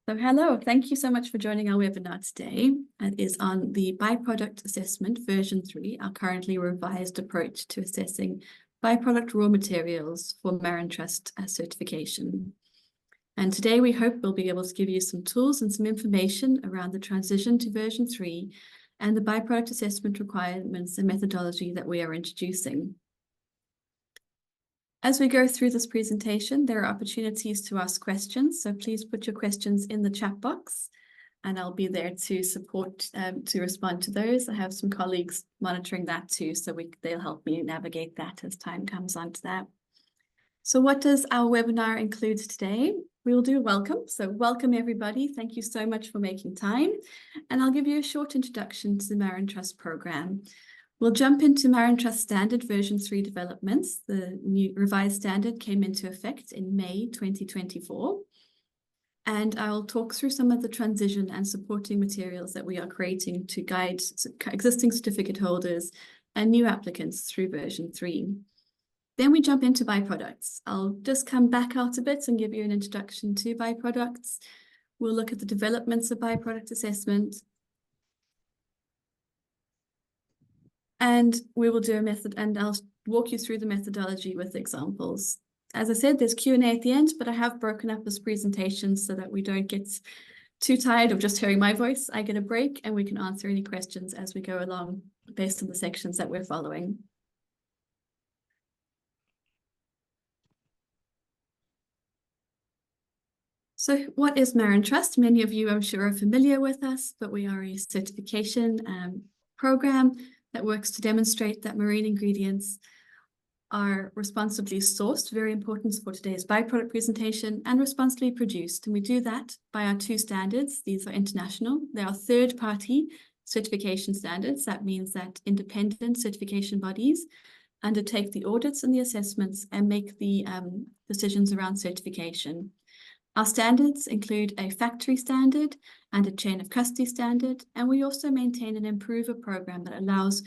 So hello, thank you so much for joining our webinar today. It is on the byproduct assessment version 3, our currently revised approach to assessing byproduct raw materials for MarinTrust certification. And today we hope we'll be able to give you some tools and some information around the transition to version 3 and the byproduct assessment requirements and methodology that we are introducing. As we go through this presentation, there are opportunities to ask questions, so please put your questions in the chat box and I'll be there to support, to respond to those. I have some colleagues monitoring that too, so they'll help me navigate that as time comes on to that. So what does our webinar include today? We will do a welcome. So welcome everybody. Thank you so much for making time. And I'll give you a short introduction to the MarinTrust program. We'll jump into MarinTrust Standard version 3 developments. The new revised standard came into effect in May 2024. And I'll talk through some of the transition and supporting materials that we are creating to guide existing certificate holders and new applicants through version 3. Then we jump into byproducts. I'll just come back out a bit and give you an introduction to byproducts. We'll look at the developments of byproduct assessment. And we will do a method, and I'll walk you through the methodology with examples. As I said, there's Q&A at the end, but I have broken up this presentation so that we don't get too tired of just hearing my voice. I get a break and we can answer any questions as we go along based on the sections that we're following. So what is MarinTrust? Many of you, I'm sure, are familiar with us, but we are a certification program that works to demonstrate that marine ingredients are responsibly sourced, very important for today's byproduct presentation, and responsibly produced. And we do that by our 2 standards. These are international. They are third-party certification standards. That means that independent certification bodies undertake the audits and the assessments and make the decisions around certification. Our standards include a factory standard and a chain of custody standard, and we also maintain an improver program that allows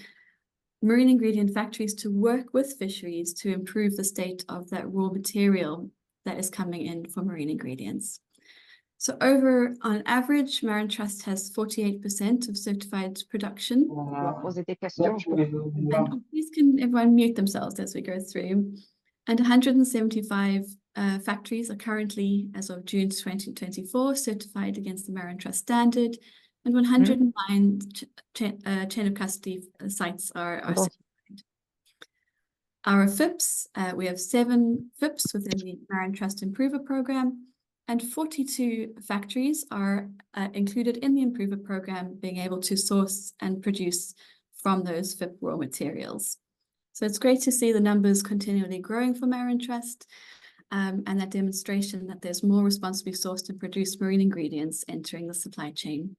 marine ingredient factories to work with fisheries to improve the state of that raw material that is coming in for marine ingredients. So on average, MarinTrust has 48% of certified production. And please can everyone mute themselves as we go through. And 175 factories are currently, as of June 2024, certified against the MarinTrust standard, and 109 chain of custody sites are certified. Our FIPS, we have 7 FIPS within the MarinTrust Improver program, and 42 factories are included in the Improver program, being able to source and produce from those FIP raw materials. So it's great to see the numbers continually growing for MarinTrust, and that demonstration that there's more responsibly sourced and produced marine ingredients entering the supply chain.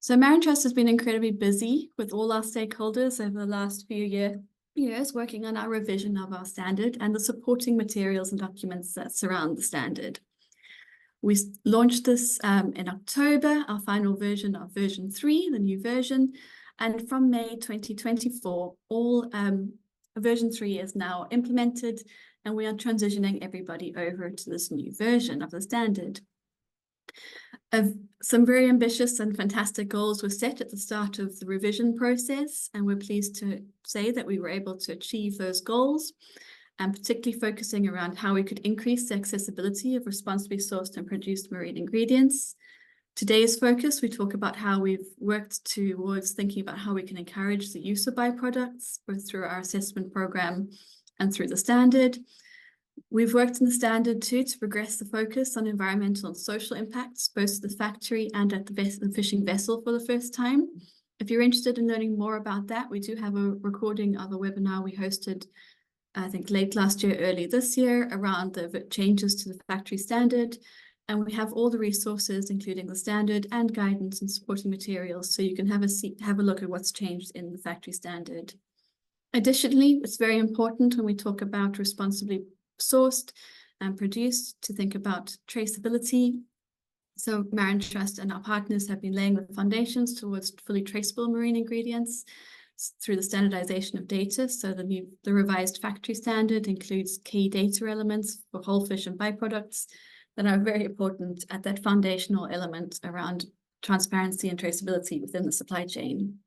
So MarinTrust has been incredibly busy with all our stakeholders over the last few years working on our revision of our standard and the supporting materials and documents that surround the standard. We launched this in October, our final version of version 3, the new version, and from May 2024, all version 3 is now implemented, and we are transitioning everybody over to this new version of the standard. Some very ambitious and fantastic goals were set at the start of the revision process, and we're pleased to say that we were able to achieve those goals, and particularly focusing around how we could increase the accessibility of responsibly sourced and produced marine ingredients. Today's focus, we talk about how we've worked towards thinking about how we can encourage the use of byproducts, both through our assessment program and through the standard. We've worked in the standard too to progress the focus on environmental and social impacts, both at the factory and at the fishing vessel for the first time. If you're interested in learning more about that, we do have a recording of a webinar we hosted, I think late last year, early this year, around the changes to the factory standard. And we have all the resources, including the standard and guidance and supporting materials, so you can have a look at what's changed in the factory standard. Additionally, it's very important when we talk about responsibly sourced and produced to think about traceability. So MarinTrust and our partners have been laying the foundations towards fully traceable marine ingredients through the standardization of data. So the revised factory standard includes key data elements for whole fish and byproducts, that are very important at that foundational element around transparency and traceability within the supply chain.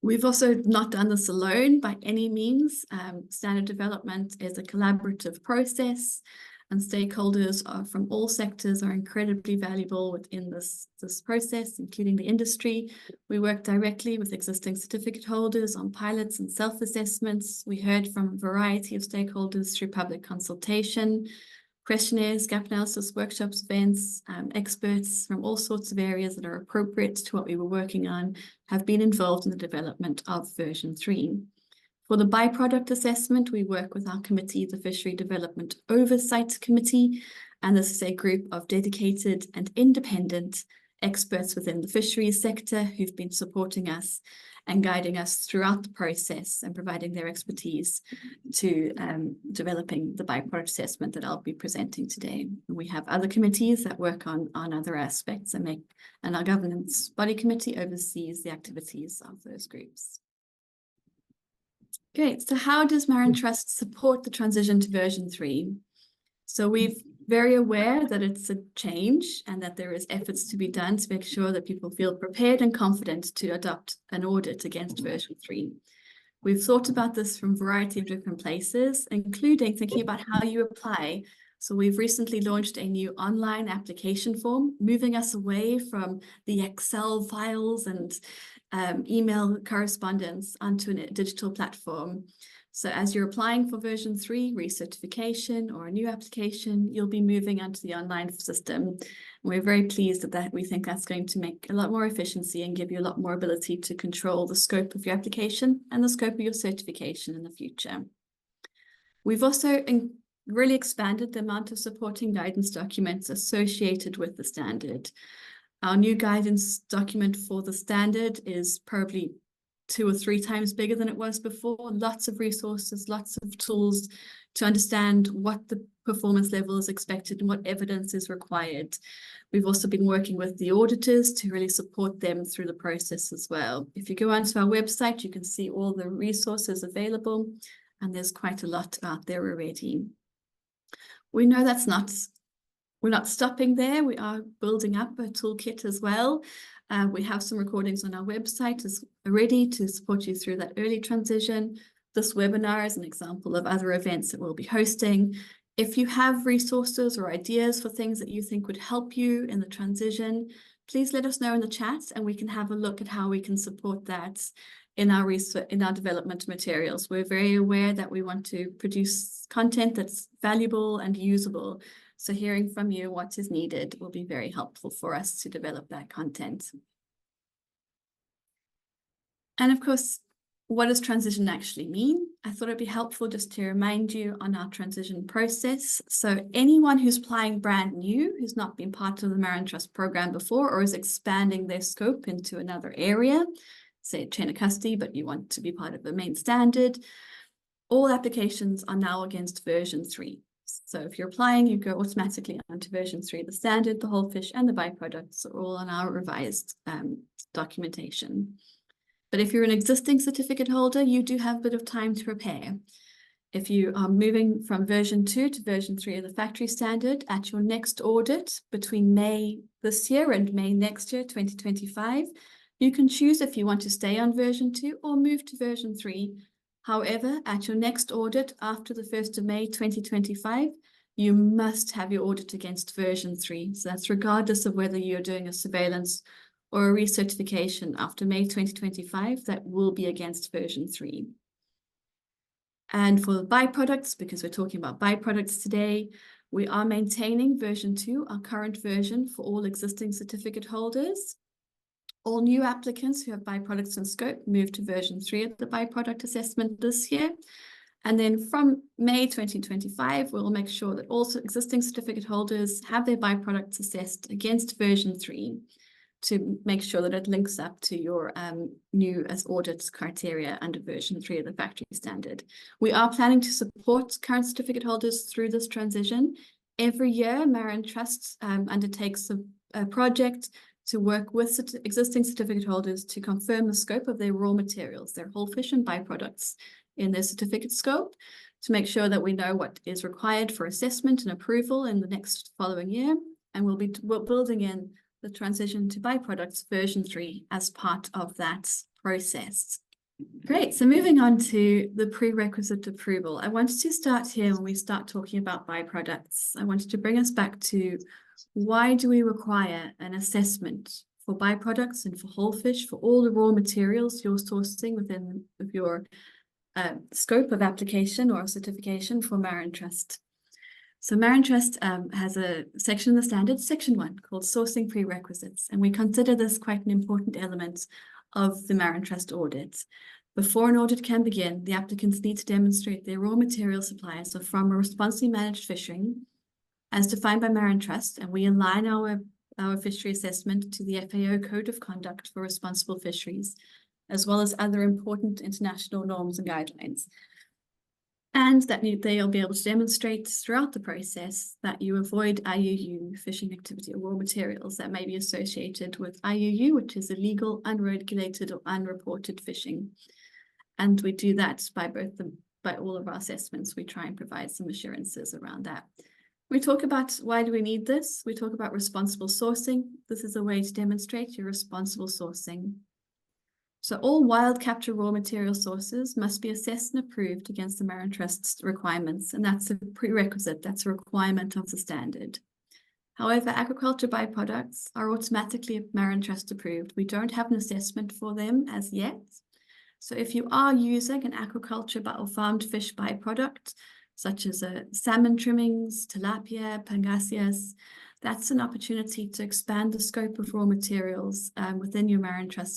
We've also not done this alone by any means. Standard development is a collaborative process, and stakeholders from all sectors are incredibly valuable within this process, including the industry. We work directly with existing certificate holders on pilots and self-assessments. We heard from a variety of stakeholders through public consultation, questionnaires, gap analysis, workshops, events. Experts from all sorts of areas that are appropriate to what we were working on have been involved in the development of version 3. For the byproduct assessment, we work with our committee, the Fishery Development Oversight Committee, and this is a group of dedicated and independent experts within the fisheries sector who've been supporting us and guiding us throughout the process and providing their expertise to developing the byproduct assessment that I'll be presenting today. We have other committees that work on other aspects and our governance body committee oversees the activities of those groups. Great, so how does MarinTrust support the transition to version 3? So we're very aware that it's a change and that there is efforts to be done to make sure that people feel prepared and confident to adopt an audit against version 3. We've thought about this from a variety of different places, including thinking about how you apply. So we've recently launched a new online application form, moving us away from the Excel files and email correspondence onto a digital platform. So as you're applying for version 3, recertification or a new application, you'll be moving onto the online system. We're very pleased that we think that's going to make a lot more efficiency and give you a lot more ability to control the scope of your application and the scope of your certification in the future. We've also really expanded the amount of supporting guidance documents associated with the standard. Our new guidance document for the standard is probably 2 or 3 times bigger than it was before. Lots of resources, lots of tools to understand what the performance level is expected and what evidence is required. We've also been working with the auditors to really support them through the process as well. If you go onto our website, you can see all the resources available, and there's quite a lot out there already. We know we're not stopping there. We are building up a toolkit as well. We have some recordings on our website already to support you through that early transition. This webinar is an example of other events that we'll be hosting. If you have resources or ideas for things that you think would help you in the transition, please let us know in the chat and we can have a look at how we can support that in our development materials. We're very aware that we want to produce content that's valuable and usable. So hearing from you what is needed will be very helpful for us to develop that content. And of course, what does transition actually mean? I thought it'd be helpful just to remind you on our transition process. So anyone who's applying brand new, who's not been part of the MarinTrust program before, or is expanding their scope into another area, say chain of custody, but you want to be part of the main standard, all applications are now against version 3. So if you're applying, you go automatically onto version 3. The standard, the whole fish, and the byproducts are all on our revised documentation. But if you're an existing certificate holder, you do have a bit of time to prepare. If you are moving from version 2 to version 3 of the factory standard at your next audit between May this year and May next year, 2025, you can choose if you want to stay on version 2 or move to version 3. However, at your next audit after the 1st of May 2025, you must have your audit against version 3. So that's regardless of whether you're doing a surveillance or a recertification after May 2025, that will be against version 3. And for the byproducts, because we're talking about byproducts today, we are maintaining version 2, our current version for all existing certificate holders. All new applicants who have byproducts in scope move to version 3 of the byproduct assessment this year. And then from May 2025, we'll make sure that all existing certificate holders have their byproducts assessed against version 3 to make sure that it links up to your new as audit criteria under version 3 of the factory standard. We are planning to support current certificate holders through this transition. Every year, MarinTrust undertakes a project to work with existing certificate holders to confirm the scope of their raw materials, their whole fish and byproducts, in their certificate scope to make sure that we know what is required for assessment and approval in the next following year. And we'll be building in the transition to byproducts version 3 as part of that process. Great, so moving on to the prerequisite approval. I wanted to start here when we start talking about byproducts. I wanted to bring us back to why do we require an assessment for byproducts and for whole fish, for all the raw materials you're sourcing within your scope of application or certification for MarinTrust. So MarinTrust has a section in the standards, section 1, called sourcing prerequisites, and we consider this quite an important element of the MarinTrust audit. Before an audit can begin, the applicants need to demonstrate their raw material supplies are from a responsibly managed fishery as defined by MarinTrust, and we align our fishery assessment to the FAO Code of Conduct for Responsible Fisheries, as well as other important international norms and guidelines. And that they'll be able to demonstrate throughout the process that you avoid IUU fishing activity or raw materials that may be associated with IUU, which is illegal, unregulated, or unreported fishing. And we do that by all of our assessments. We try and provide some assurances around that. We talk about why do we need this? We talk about responsible sourcing. This is a way to demonstrate your responsible sourcing. So all wild capture raw material sources must be assessed and approved against the MarinTrust's requirements, and that's a prerequisite, that's a requirement of the standard. However, agriculture byproducts are automatically MarinTrust approved. We don't have an assessment for them as yet. So if you are using an aquaculture or farmed fish byproduct, such as salmon trimmings, tilapia, pangasius, that's an opportunity to expand the scope of raw materials within your MarinTrust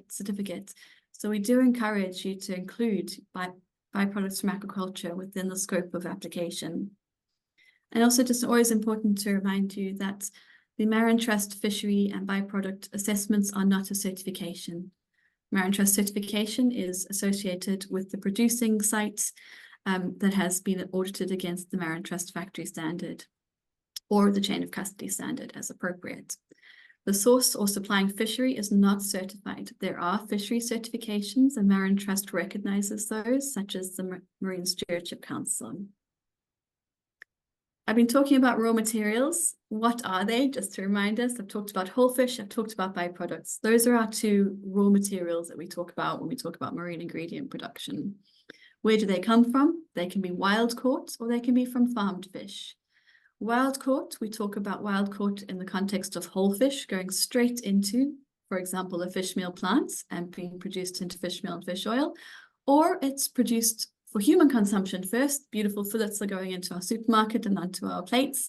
certificate. So we do encourage you to include byproducts from aquaculture within the scope of application. And also just always important to remind you that the MarinTrust fishery and byproduct assessments are not a certification. MarinTrust certification is associated with the producing site that has been audited against the MarinTrust factory standard or the chain of custody standard as appropriate. The source or supplying fishery is not certified. There are fishery certifications and MarinTrust recognizes those, such as the Marine Stewardship Council. I've been talking about raw materials. What are they? Just to remind us, I've talked about whole fish, I've talked about byproducts. Those are our two raw materials that we talk about when we talk about marine ingredient production. Where do they come from? They can be wild caught or they can be from farmed fish. Wild caught, we talk about wild caught in the context of whole fish going straight into, for example, a fish meal plant and being produced into fish meal and fish oil, or it's produced for human consumption first. Beautiful fillets are going into our supermarket and onto our plates.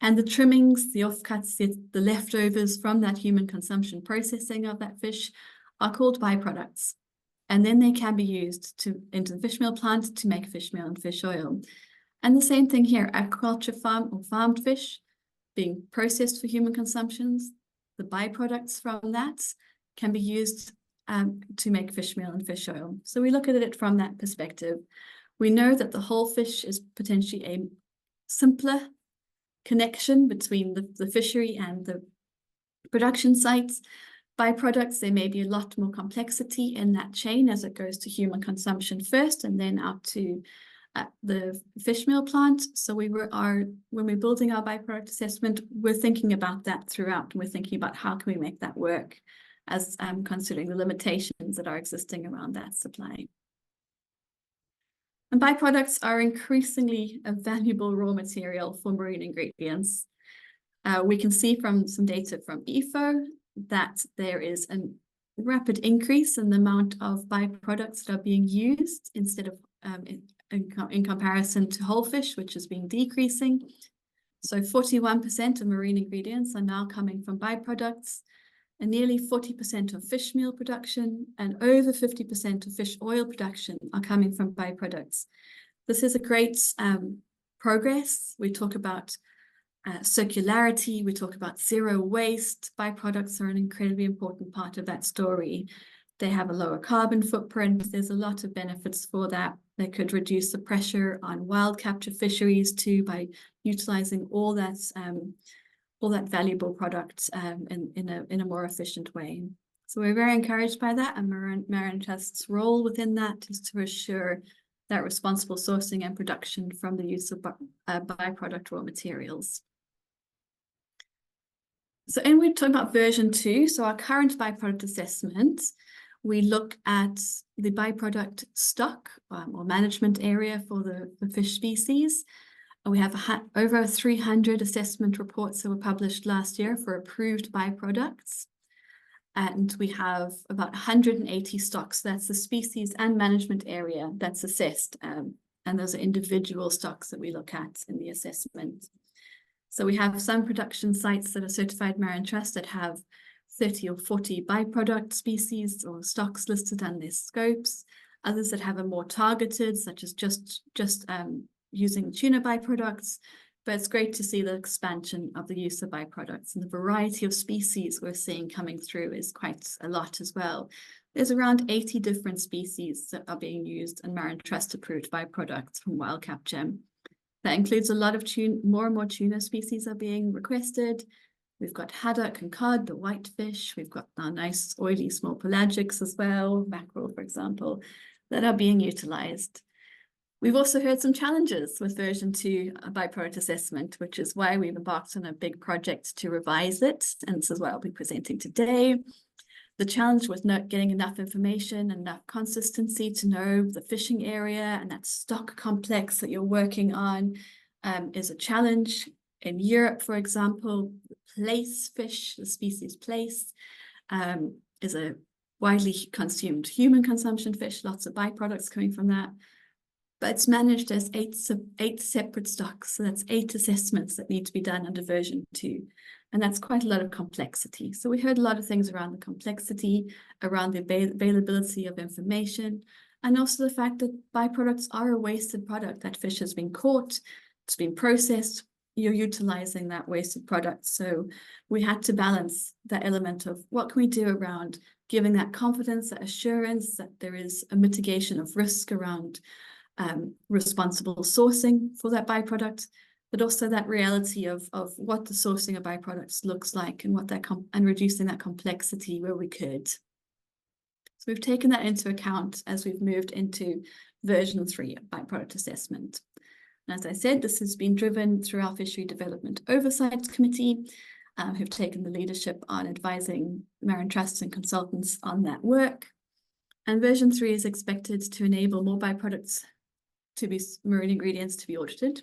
And the trimmings, the offcuts, the leftovers from that human consumption processing of that fish are called byproducts. And then they can be used into the fish meal plant to make fish meal and fish oil. And the same thing here, aquaculture farm or farmed fish being processed for human consumptions, the byproducts from that can be used to make fish meal and fish oil. So we look at it from that perspective. We know that the whole fish is potentially a simpler connection between the fishery and the production sites. Byproducts, there may be a lot more complexity in that chain as it goes to human consumption first and then out to the fish meal plant. So when we're building our byproduct assessment, we're thinking about that throughout, and we're thinking about how can we make that work as considering the limitations that are existing around that supply. And byproducts are increasingly a valuable raw material for marine ingredients. We can see from some data from EFO that there is a rapid increase in the amount of byproducts that are being used instead of in comparison to whole fish, which has been decreasing. So 41% of marine ingredients are now coming from byproducts, and nearly 40% of fish meal production and over 50% of fish oil production are coming from byproducts. This is a great progress. We talk about circularity, we talk about zero waste. Byproducts are an incredibly important part of that story. They have a lower carbon footprint. There's a lot of benefits for that. They could reduce the pressure on wild capture fisheries too by utilizing all that valuable product in a more efficient way. So we're very encouraged by that, and MarinTrust's role within that is to assure that responsible sourcing and production from the use of byproduct raw materials. So we're talking about version 2, so our current byproduct assessment, we look at the byproduct stock or management area for the fish species. And we have over 300 assessment reports that were published last year for approved byproducts. And we have about 180 stocks. That's the species and management area that's assessed. And those are individual stocks that we look at in the assessment. So we have some production sites that are certified MarinTrust that have 30 or 40 byproduct species or stocks listed on their scopes. Others that have a more targeted, such as just using tuna byproducts. But it's great to see the expansion of the use of byproducts, and the variety of species we're seeing coming through is quite a lot as well. There's around 80 different species that are being used in MarinTrust approved byproducts from wild capture. That includes a lot of more and more tuna species are being requested. We've got haddock and cod, the whitefish. We've got our nice oily small pelagics as well, mackerel, for example, that are being utilized. We've also heard some challenges with version 2 byproduct assessment, which is why we've embarked on a big project to revise it. And this is what I'll be presenting today. The challenge with not getting enough information, enough consistency to know the fishing area and that stock complex that you're working on is a challenge. In Europe, for example, plaice fish, the species plaice, is a widely consumed human consumption fish, lots of byproducts coming from that. But it's managed as eight separate stocks. So that's 8 assessments that need to be done under version 2. And that's quite a lot of complexity. So we heard a lot of things around the complexity, around the availability of information, and also the fact that byproducts are a wasted product. That fish has been caught, it's been processed, you're utilizing that wasted product. So we had to balance that element of what can we do around giving that confidence, that assurance that there is a mitigation of risk around responsible sourcing for that byproduct, but also that reality of what the sourcing of byproducts looks like and what that and reducing that complexity where we could. So we've taken that into account as we've moved into version 3 of byproduct assessment. And as I said, this has been driven through our Fishery Development Oversight Committee, who've taken the leadership on advising MarinTrust and consultants on that work. And version 3 is expected to enable more byproducts to be marine ingredients to be audited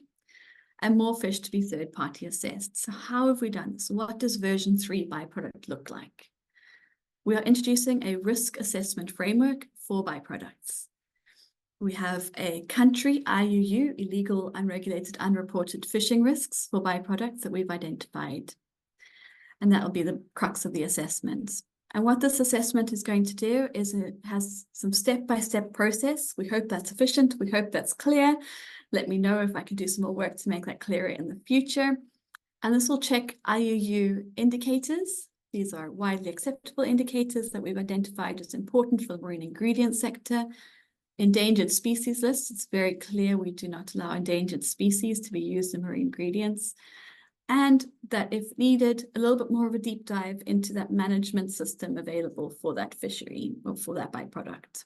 and more fish to be third-party assessed. So how have we done this? What does version 3 byproduct look like? We are introducing a risk assessment framework for byproducts. We have a country IUU, illegal, unregulated, unreported fishing risks for byproducts that we've identified. And that will be the crux of the assessment. And what this assessment is going to do is it has some step-by-step process. We hope that's efficient. We hope that's clear. Let me know if I can do some more work to make that clearer in the future. And this will check IUU indicators. These are widely acceptable indicators that we've identified as important for the marine ingredient sector. Endangered species lists, it's very clear we do not allow endangered species to be used in marine ingredients. And that if needed, a little bit more of a deep dive into that management system available for that fishery or for that byproduct.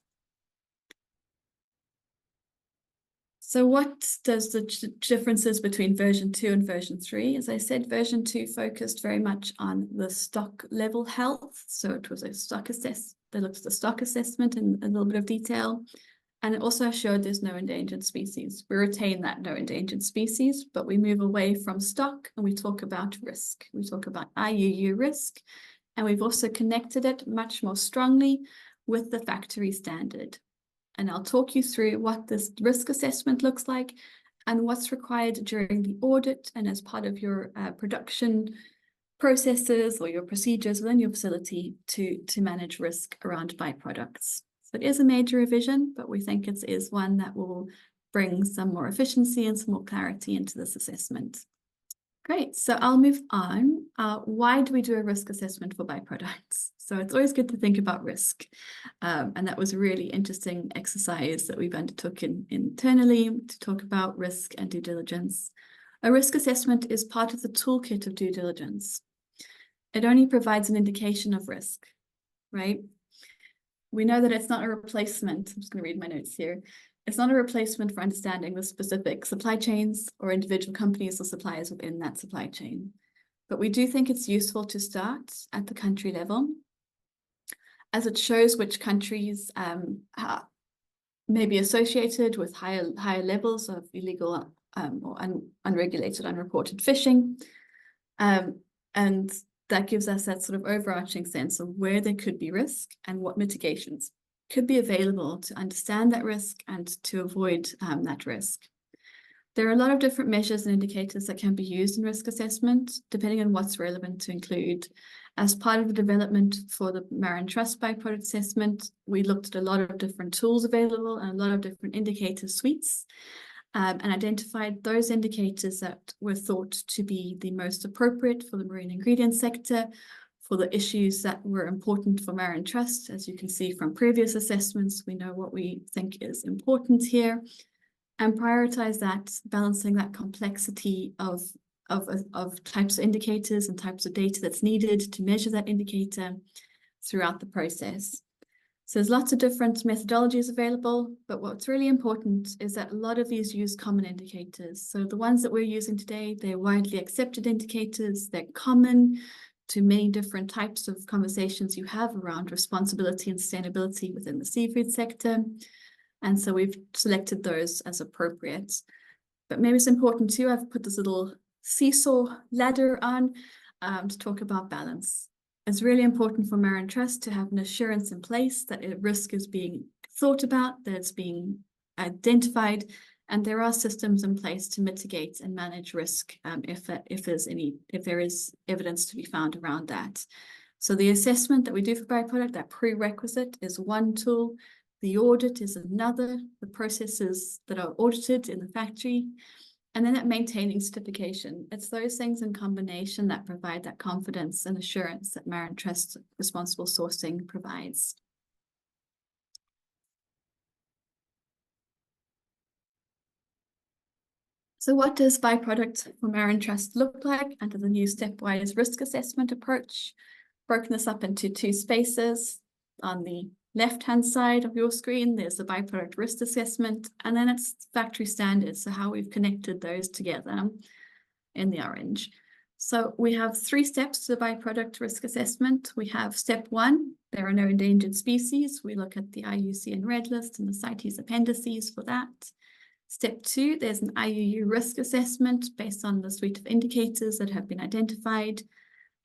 So what does the differences between version 2 and version 3? As I said, version 2 focused very much on the stock level health. So it was a stock they looked at the stock assessment in a little bit of detail. And it also showed there's no endangered species. We retain that no endangered species, but we move away from stock and we talk about risk. We talk about IUU risk, and we've also connected it much more strongly with the factory standard. And I'll talk you through what this risk assessment looks like and what's required during the audit and as part of your production processes or your procedures within your facility to manage risk around byproducts. So it is a major revision, but we think it is one that will bring some more efficiency and some more clarity into this assessment. Great, so I'll move on. Why do we do a risk assessment for byproducts? So it's always good to think about risk. And that was a really interesting exercise that we've undertook internally to talk about risk and due diligence. A risk assessment is part of the toolkit of due diligence. It only provides an indication of risk. right? We know that it's not a replacement. I'm just going to read my notes here. It's not a replacement for understanding the specific supply chains or individual companies or suppliers within that supply chain. But we do think it's useful to start at the country level, as it shows which countries may be associated with higher levels of illegal or unregulated, unreported fishing. And that gives us that sort of overarching sense of where there could be risk and what mitigations could be available to understand that risk and to avoid that risk. There are a lot of different measures and indicators that can be used in risk assessment, depending on what's relevant to include. As part of the development for the MarinTrust byproduct assessment, we looked at a lot of different tools available and a lot of different indicator suites, and identified those indicators that were thought to be the most appropriate for the marine ingredients sector, for the issues that were important for MarinTrust. As you can see from previous assessments, we know what we think is important here, and prioritize that, balancing that complexity of types of indicators and types of data that's needed to measure that indicator throughout the process. So there's lots of different methodologies available, but what's really important is that a lot of these use common indicators. So the ones that we're using today, they're widely accepted indicators, they're common to many different types of conversations you have around responsibility and sustainability within the seafood sector. And so we've selected those as appropriate. But maybe it's important too, I've put this little seesaw ladder on to talk about balance. It's really important for MarinTrust to have an assurance in place that a risk is being thought about, that it's being identified, and there are systems in place to mitigate and manage risk if there is evidence to be found around that. So the assessment that we do for byproduct, that prerequisite, is one tool. The audit is another, the processes that are audited in the factory, and then that maintaining certification. It's those things in combination that provide that confidence and assurance that MarinTrust responsible sourcing provides. So what does byproduct for MarinTrust look like under the new stepwise risk assessment approach? Broken this up into two spaces. On the left-hand side of your screen, there's the byproduct risk assessment, and then it's factory standards, so how we've connected those together in the orange. So we have 3 steps to the byproduct risk assessment. We have step 1, there are no endangered species. We look at the IUCN Red List and the CITES appendices for that. Step 2, there's an IUU risk assessment based on the suite of indicators that have been identified,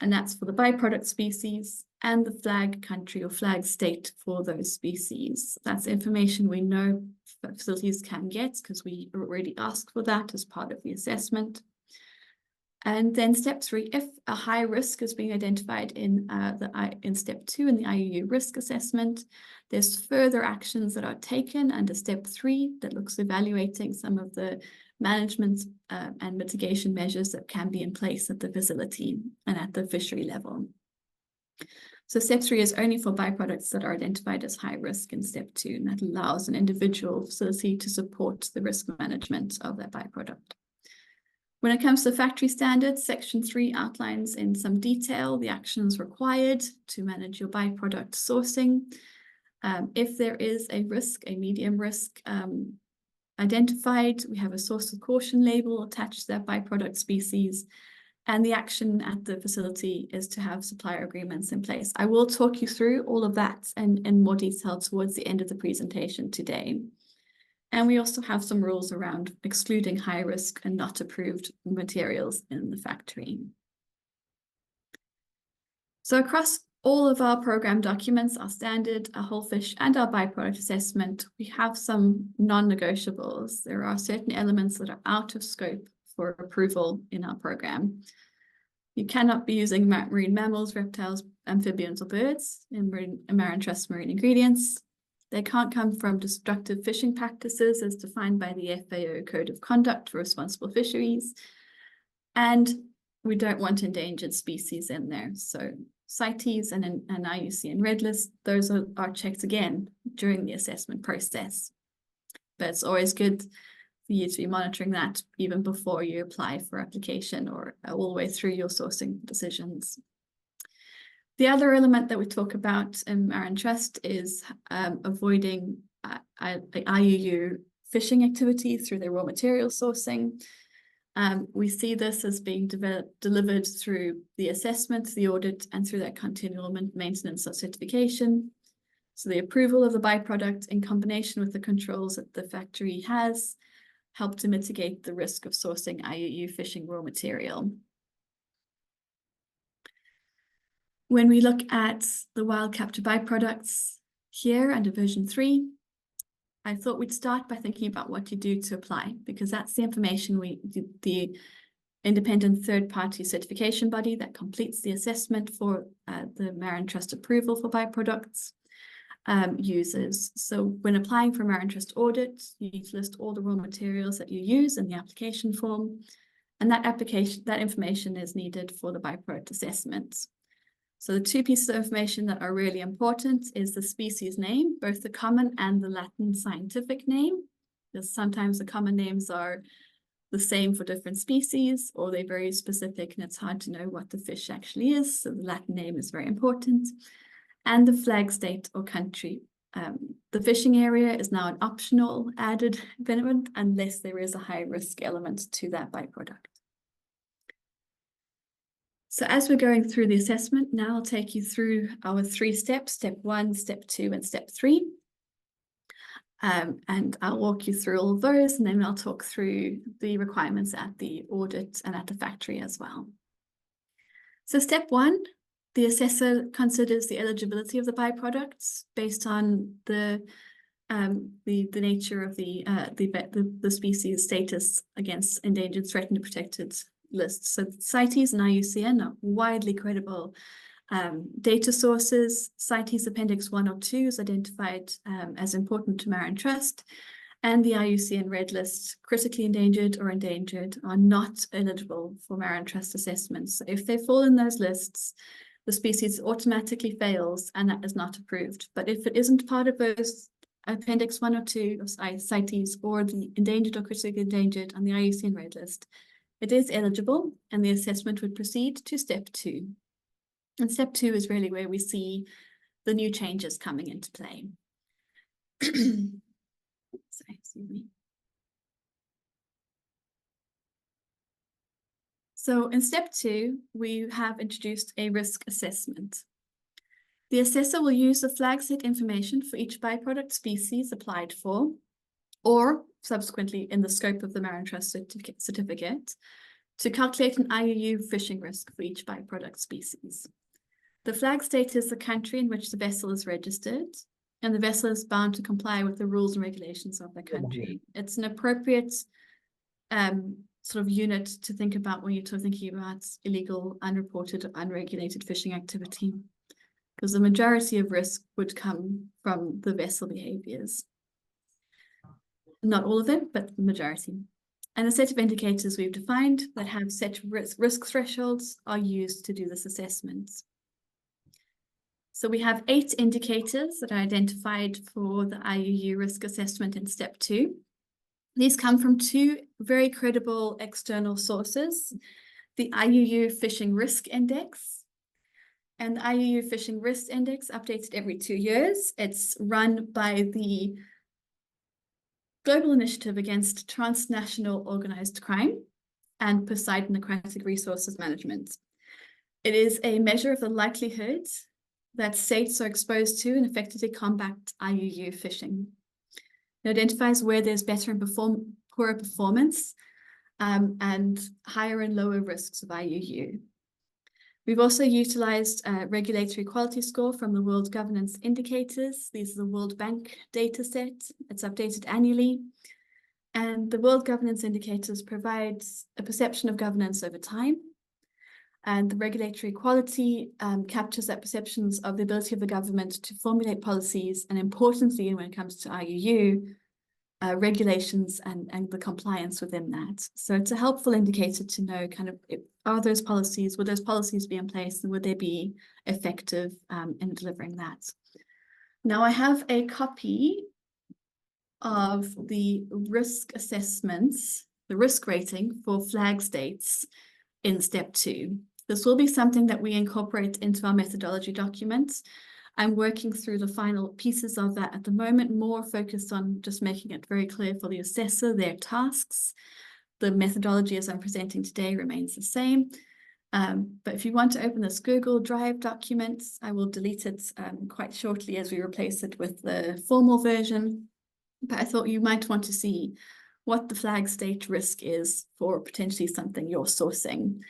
and that's for the byproduct species and the flag country or flag state for those species. That's information we know facilities can get because we already ask for that as part of the assessment. And then step 3, if a high risk is being identified in step 2 in the IUU risk assessment, there's further actions that are taken under step 3 that looks evaluating some of the management and mitigation measures that can be in place at the facility and at the fishery level. So step 3 is only for byproducts that are identified as high risk in step 2, and that allows an individual facility to support the risk management of that byproduct. When it comes to factory standards, section 3 outlines in some detail the actions required to manage your byproduct sourcing. If there is a risk, a medium risk identified, we have a source of caution label attached to that byproduct species, and the action at the facility is to have supplier agreements in place. I will talk you through all of that in more detail towards the end of the presentation today. And we also have some rules around excluding high risk and not approved materials in the factory. So across all of our program documents, our standard, our whole fish, and our byproduct assessment, we have some non-negotiables. There are certain elements that are out of scope for approval in our program. You cannot be using marine mammals, reptiles, amphibians, or birds in MarinTrust marine ingredients. They can't come from destructive fishing practices as defined by the FAO Code of Conduct for Responsible Fisheries. And we don't want endangered species in there. So CITES and IUCN Red List, those are checked again during the assessment process. But it's always good for you to be monitoring that even before you apply for application or all the way through your sourcing decisions. The other element that we talk about in MarinTrust is avoiding IUU phishing activity through their raw material sourcing. We see this as being delivered through the assessment, the audit, and through that continual maintenance of certification. So the approval of the byproduct in combination with the controls that the factory has help to mitigate the risk of sourcing IUU phishing raw material. When we look at the wild capture byproducts here under version 3, I thought we'd start by thinking about what you do to apply, because that's the information the independent third-party certification body that completes the assessment for the MarinTrust approval for byproducts uses. So when applying for MarinTrust audit, you need to list all the raw materials that you use in the application form, and that information is needed for the byproduct assessment. So the two pieces of information that are really important is the species name, both the common and the Latin scientific name, because sometimes the common names are the same for different species, or they're very specific and it's hard to know what the fish actually is. So the Latin name is very important. And the flag state or country. The fishing area is now an optional added benefit unless there is a high risk element to that byproduct. So as we're going through the assessment, now I'll take you through our 3 steps, step 1, step 2, and step 3. And I'll walk you through all of those, and then I'll talk through the requirements at the audit and at the factory as well. So step 1, the assessor considers the eligibility of the byproducts based on the nature of the species status against endangered, threatened, and protected lists. So CITES and IUCN are widely credible data sources. CITES Appendix 1 or 2 is identified as important to MarinTrust, and the IUCN Red List, critically endangered or endangered, are not eligible for MarinTrust assessments. So if they fall in those lists, the species automatically fails and that is not approved. But if it isn't part of those Appendix 1 or 2 of CITES or the endangered or critically endangered on the IUCN Red List, it is eligible and the assessment would proceed to step 2. And step 2 is really where we see the new changes coming into play. Sorry, excuse me. So in step 2, we have introduced a risk assessment. The assessor will use the flag set information for each byproduct species applied for, or subsequently in the scope of the MarinTrust certificate, to calculate an IUU fishing risk for each byproduct species. The flag state is the country in which the vessel is registered, and the vessel is bound to comply with the rules and regulations of the country. It's an appropriate sort of unit to think about when you're thinking about illegal, unreported, unregulated fishing activity, because the majority of risk would come from the vessel behaviors. Not all of it, but the majority. And the set of indicators we've defined that have set risk thresholds are used to do this assessment. So we have 8 indicators that are identified for the IUU risk assessment in step 2. These come from 2 very credible external sources, the IUU Fishing Risk Index and the IUU Fishing Risk Index, updated every 2 years. It's run by the Global Initiative Against Transnational Organized Crime and Poseidon Aquatic Resources Management. It is a measure of the likelihood that states are exposed to and effectively combat IUU fishing. It identifies where there's better and poorer performance and higher and lower risks of IUU. We've also utilized a regulatory quality score from the World Governance Indicators. These are the World Bank data set. It's updated annually. And the World Governance Indicators provides a perception of governance over time. And the regulatory quality captures that perceptions of the ability of the government to formulate policies, and importantly, when it comes to IUU, regulations and the compliance within that. So it's a helpful indicator to know kind of, would those policies be in place, and would they be effective in delivering that? Now I have a copy of the risk assessments, the risk rating for flag states in step 2. This will be something that we incorporate into our methodology documents. I'm working through the final pieces of that at the moment, more focused on just making it very clear for the assessor, their tasks. The methodology as I'm presenting today remains the same. But if you want to open this Google Drive document, I will delete it quite shortly as we replace it with the formal version. But I thought you might want to see what the flag state risk is for potentially something you're sourcing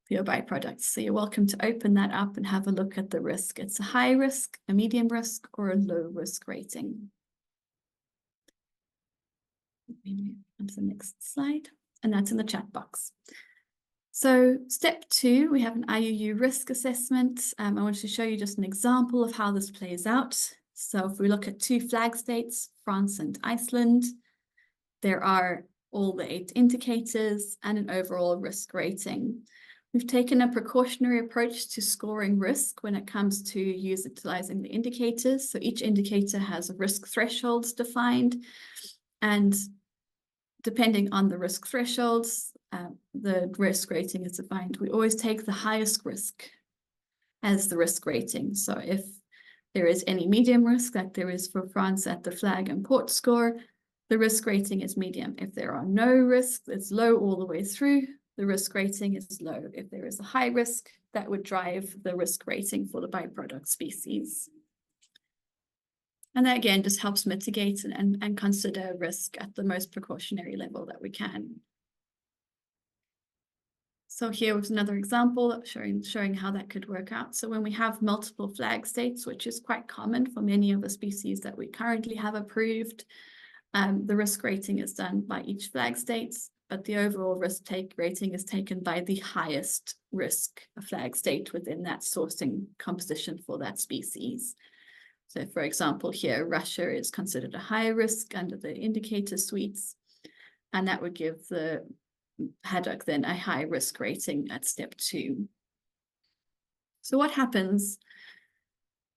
for your byproducts. So you're welcome to open that up and have a look at the risk. It's a high risk, a medium risk, or a low risk rating. Let me move on to the next slide, and that's in the chat box. So step 2, we have an IUU risk assessment. I want to show you just an example of how this plays out. So if we look at 2 flag states, France and Iceland, there are all the 8 indicators and an overall risk rating. We've taken a precautionary approach to scoring risk when it comes to utilizing the indicators. So each indicator has risk thresholds defined, and depending on the risk thresholds, the risk rating is defined. We always take the highest risk as the risk rating. So if there is any medium risk, like there is for France at the flag and port score, the risk rating is medium. If there are no risks, it's low all the way through. The risk rating is low. If there is a high risk, that would drive the risk rating for the byproduct species. And that again just helps mitigate and consider risk at the most precautionary level that we can. So here was another example showing how that could work out. So when we have multiple flag states, which is quite common for many of the species that we currently have approved, the risk rating is done by each flag states, but the overall risk rating is taken by the highest risk flag state within that sourcing composition for that species. So for example, here, Russia is considered a high risk under the indicator suites, and that would give the haddock then a high risk rating at step 2. So what happens?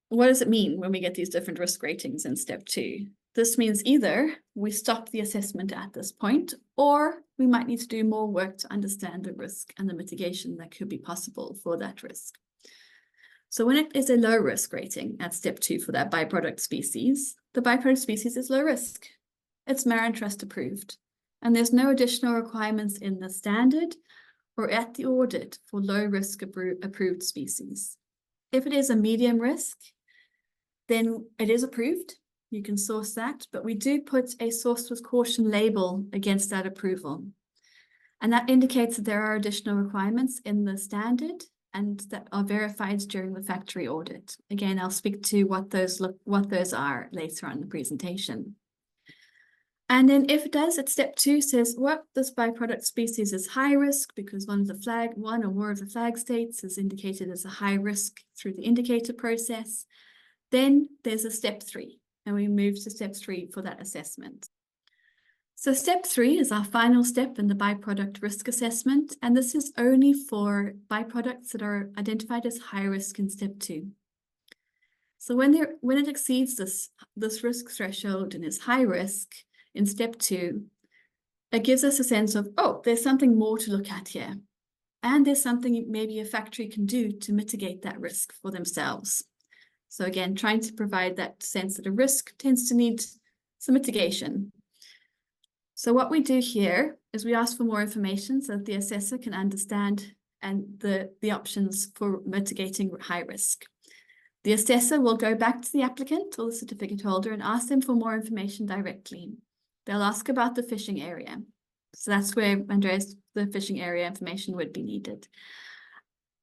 What does it mean when we get these different risk ratings in step 2? This means either we stop the assessment at this point, or we might need to do more work to understand the risk and the mitigation that could be possible for that risk. So when it is a low risk rating at step 2 for that byproduct species, the byproduct species is low risk. It's MarinTrust approved, and there's no additional requirements in the standard or at the audit for low risk approved species. If it is a medium risk, then it is approved. You can source that, but we do put a source with caution label against that approval. And that indicates that there are additional requirements in the standard and that are verified during the factory audit. Again, I'll speak to what those are later on in the presentation. And then if it does, at step 2 says, well, this byproduct species is high risk because one or more of the flag states is indicated as a high risk through the indicator process. Then there's a step 3, and we move to step 3 for that assessment. So step 3 is our final step in the byproduct risk assessment, and this is only for byproducts that are identified as high risk in step 2. So when it exceeds this risk threshold and is high risk in step 2, it gives us a sense of, oh, there's something more to look at here. And there's something maybe a factory can do to mitigate that risk for themselves. So again, trying to provide that sense that a risk tends to need some mitigation. So what we do here is we ask for more information so that the assessor can understand and the options for mitigating high risk. The assessor will go back to the applicant or the certificate holder and ask them for more information directly. They'll ask about the fishing area. So that's where, Andreas, the fishing area information would be needed.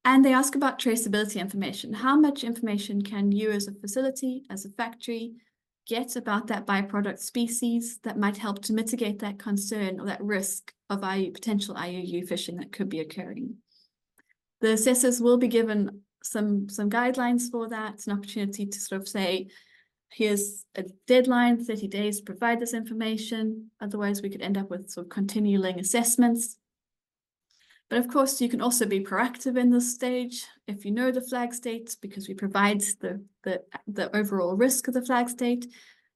And they ask about traceability information. How much information can you as a facility, as a factory, get about that byproduct species that might help to mitigate that concern or that risk of potential IUU fishing that could be occurring? The assessors will be given some guidelines for that. It's an opportunity to sort of say, here's a deadline, 30 days to provide this information. Otherwise, we could end up with sort of continuing assessments. But of course, you can also be proactive in this stage if you know the flag state, because we provide the overall risk of the flag state.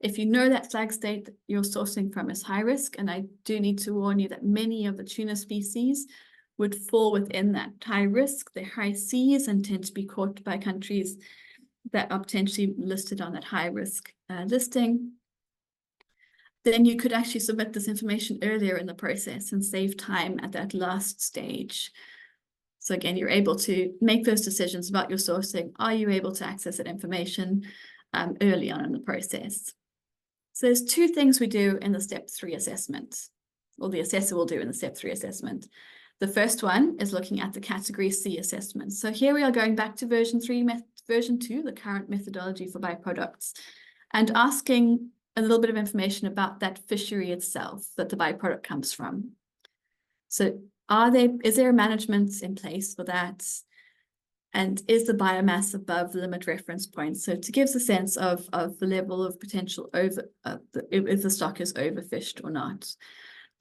If you know that flag state that you're sourcing from is high risk, and I do need to warn you that many of the tuna species would fall within that high risk. They're high seas and tend to be caught by countries that are potentially listed on that high risk listing. Then you could actually submit this information earlier in the process and save time at that last stage. So again, you're able to make those decisions about your sourcing. Are you able to access that information early on in the process? So there's two things we do in the step 3 assessment, or the assessor will do in the step 3 assessment. The first one is looking at the category C assessment. So here we are going back to version 2, the current methodology for byproducts, and asking a little bit of information about that fishery itself that the byproduct comes from. So is there management in place for that? And is the biomass above the limit reference point? So to give us a sense of the level of potential if the stock is overfished or not.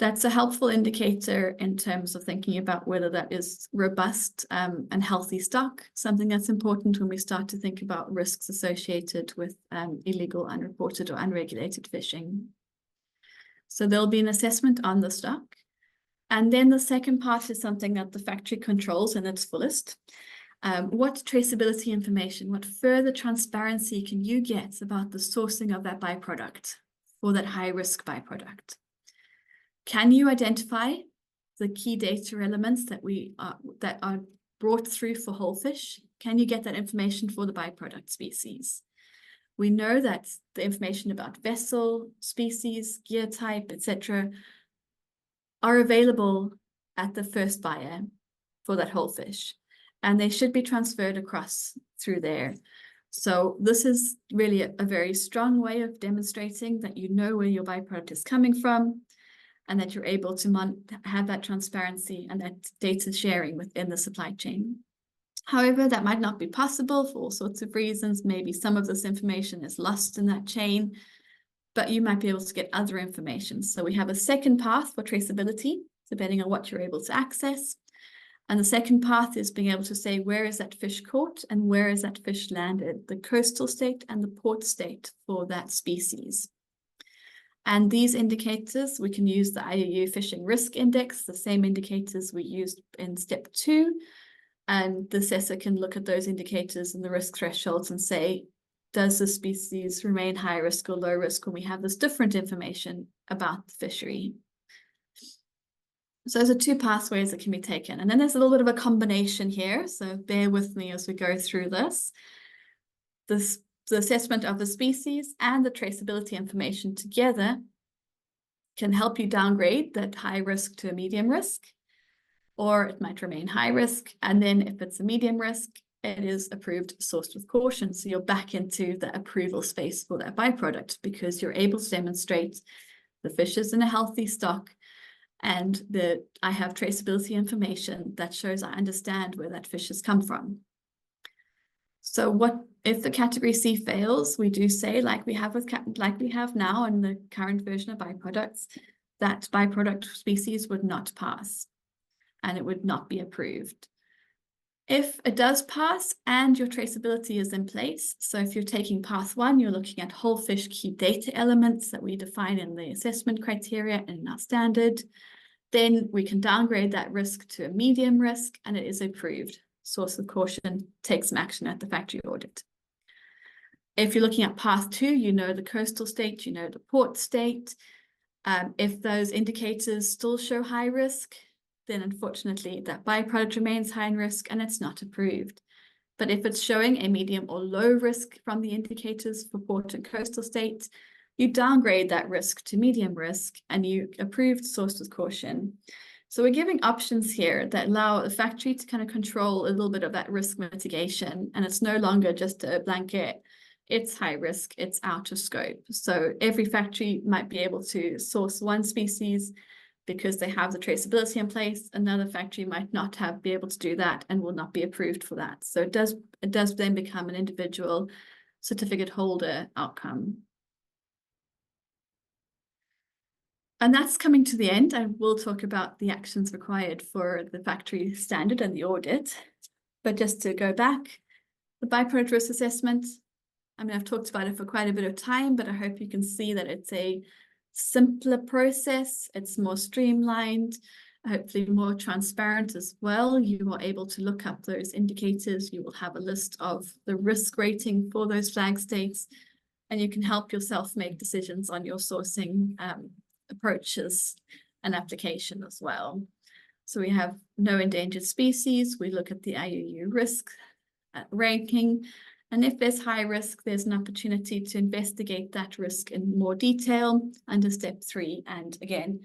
That's a helpful indicator in terms of thinking about whether that is robust and healthy stock, something that's important when we start to think about risks associated with illegal, unreported or unregulated fishing. So there'll be an assessment on the stock. And then the second part is something that the factory controls in its fullest. What traceability information, what further transparency can you get about the sourcing of that byproduct for that high-risk byproduct? Can you identify the key data elements that are brought through for whole fish? Can you get that information for the byproduct species? We know that the information about vessel, species, gear type, etc., are available at the first buyer for that whole fish, and they should be transferred across through there. So this is really a very strong way of demonstrating that you know where your byproduct is coming from, and that you're able to have that transparency and that data sharing within the supply chain. However, that might not be possible for all sorts of reasons. Maybe some of this information is lost in that chain, but you might be able to get other information. So we have a second path for traceability, depending on what you're able to access. And the second path is being able to say, where is that fish caught and where is that fish landed, the coastal state and the port state for that species. And these indicators, we can use the IUU Fishing Risk Index, the same indicators we used in step 2. And the assessor can look at those indicators and the risk thresholds and say, does the species remain high risk or low risk when we have this different information about the fishery? So those are two pathways that can be taken. And then there's a little bit of a combination here. So bear with me as we go through this. The assessment of the species and the traceability information together can help you downgrade that high risk to a medium risk, or it might remain high risk. And then if it's a medium risk, it is approved sourced with caution. So you're back into the approval space for that byproduct because you're able to demonstrate the fish is in a healthy stock and that I have traceability information that shows I understand where that fish has come from. So what if the category C fails? We do say, like we have now in the current version of byproducts, that byproduct species would not pass and it would not be approved. If it does pass and your traceability is in place, so if you're taking path 1, you're looking at whole fish key data elements that we define in the assessment criteria and in our standard, then we can downgrade that risk to a medium risk and it is approved. Source of caution, take some action at the factory audit. If you're looking at path 2, you know the coastal state, you know the port state. If those indicators still show high risk, then unfortunately that byproduct remains high in risk and it's not approved. But if it's showing a medium or low risk from the indicators for port and coastal state, you downgrade that risk to medium risk and you approve source with caution. So we're giving options here that allow the factory to kind of control a little bit of that risk mitigation, and it's no longer just a blanket, it's high risk, it's out of scope. So every factory might be able to source one species because they have the traceability in place. Another factory might not be able to do that and will not be approved for that. So it does then become an individual certificate holder outcome. And that's coming to the end. I will talk about the actions required for the factory standard and the audit. But just to go back, the byproduct risk assessment, I mean, I've talked about it for quite a bit of time, but I hope you can see that it's a simpler process. It's more streamlined. hopefully more transparent as well. You are able to look up those indicators. You will have a list of the risk rating for those flag states, and you can help yourself make decisions on your sourcing approaches and application as well. So we have no endangered species. We look at the IUU risk ranking. And if there's high risk, there's an opportunity to investigate that risk in more detail under step 3. And again,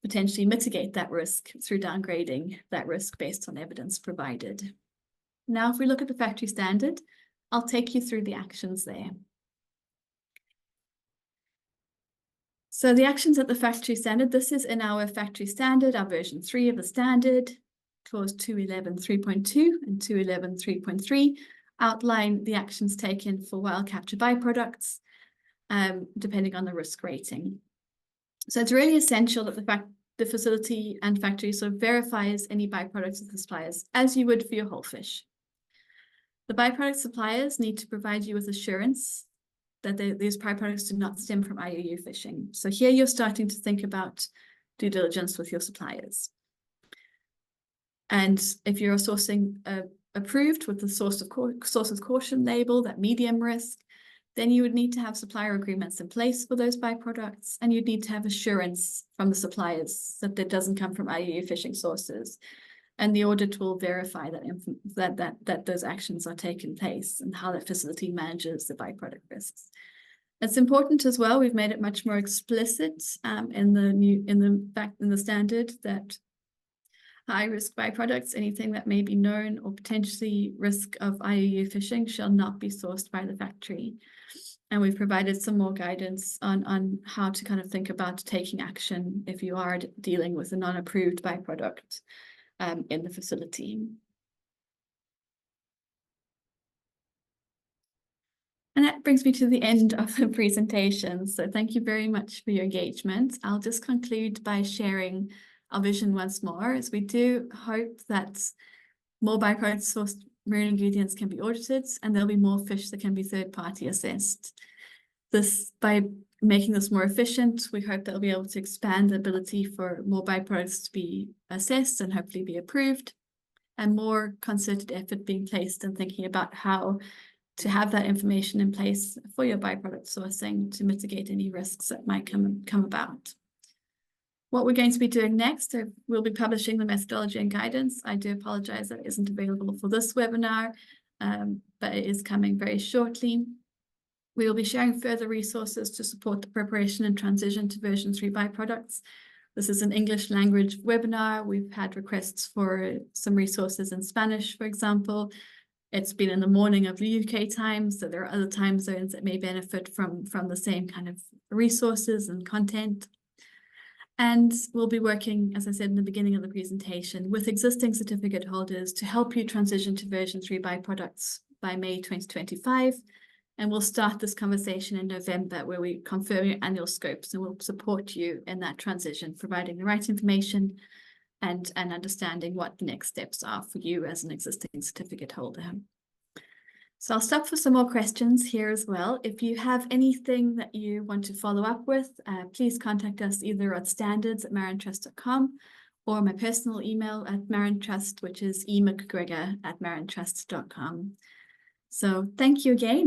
potentially mitigate that risk through downgrading that risk based on evidence provided. Now, if we look at the factory standard, I'll take you through the actions there. So the actions at the factory standard, this is in our factory standard, our version 3 of the standard, clause 211.3.2 and 211.3.3 outline the actions taken for wild capture byproducts, depending on the risk rating. So it's really essential that the facility and factory sort of verifies any byproducts of the suppliers, as you would for your whole fish. The byproduct suppliers need to provide you with assurance that these byproducts do not stem from IUU fishing. So here you're starting to think about due diligence with your suppliers. And if you're sourcing approved with the source with caution label, that medium risk, then you would need to have supplier agreements in place for those byproducts, and you'd need to have assurance from the suppliers that it doesn't come from IUU fishing sources. And the audit will verify that those actions are taking place and how that facility manages the byproduct risks. It's important as well. We've made it much more explicit in the standard that high-risk byproducts, anything that may be known or potentially risk of IUU fishing, shall not be sourced by the factory. And we've provided some more guidance on how to kind of think about taking action if you are dealing with a non-approved byproduct in the facility. And that brings me to the end of the presentation. So thank you very much for your engagement. I'll just conclude by sharing our vision once more, as we do hope that more byproduct sourced marine ingredients can be audited, and there'll be more fish that can be third-party assessed. By making this more efficient, we hope that we'll be able to expand the ability for more byproducts to be assessed and hopefully be approved, and more concerted effort being placed in thinking about how to have that information in place for your byproduct sourcing to mitigate any risks that might come about. What we're going to be doing next, we'll be publishing the methodology and guidance. I do apologize that it isn't available for this webinar, but it is coming very shortly. We will be sharing further resources to support the preparation and transition to version 3 byproducts. This is an English language webinar. We've had requests for some resources in Spanish, for example. It's been in the morning of the UK time, so there are other time zones that may benefit from the same kind of resources and content. And we'll be working, as I said in the beginning of the presentation, with existing certificate holders to help you transition to version 3 byproducts by May 2025. And we'll start this conversation in November, where we confirm your annual scopes, and we'll support you in that transition, providing the right information and understanding what the next steps are for you as an existing certificate holder. So I'll stop for some more questions here as well. If you have anything that you want to follow up with, please contact us either at standards@marintrust.com or my personal email at MarinTrust, which is emcgregor@marintrust.com. So thank you again.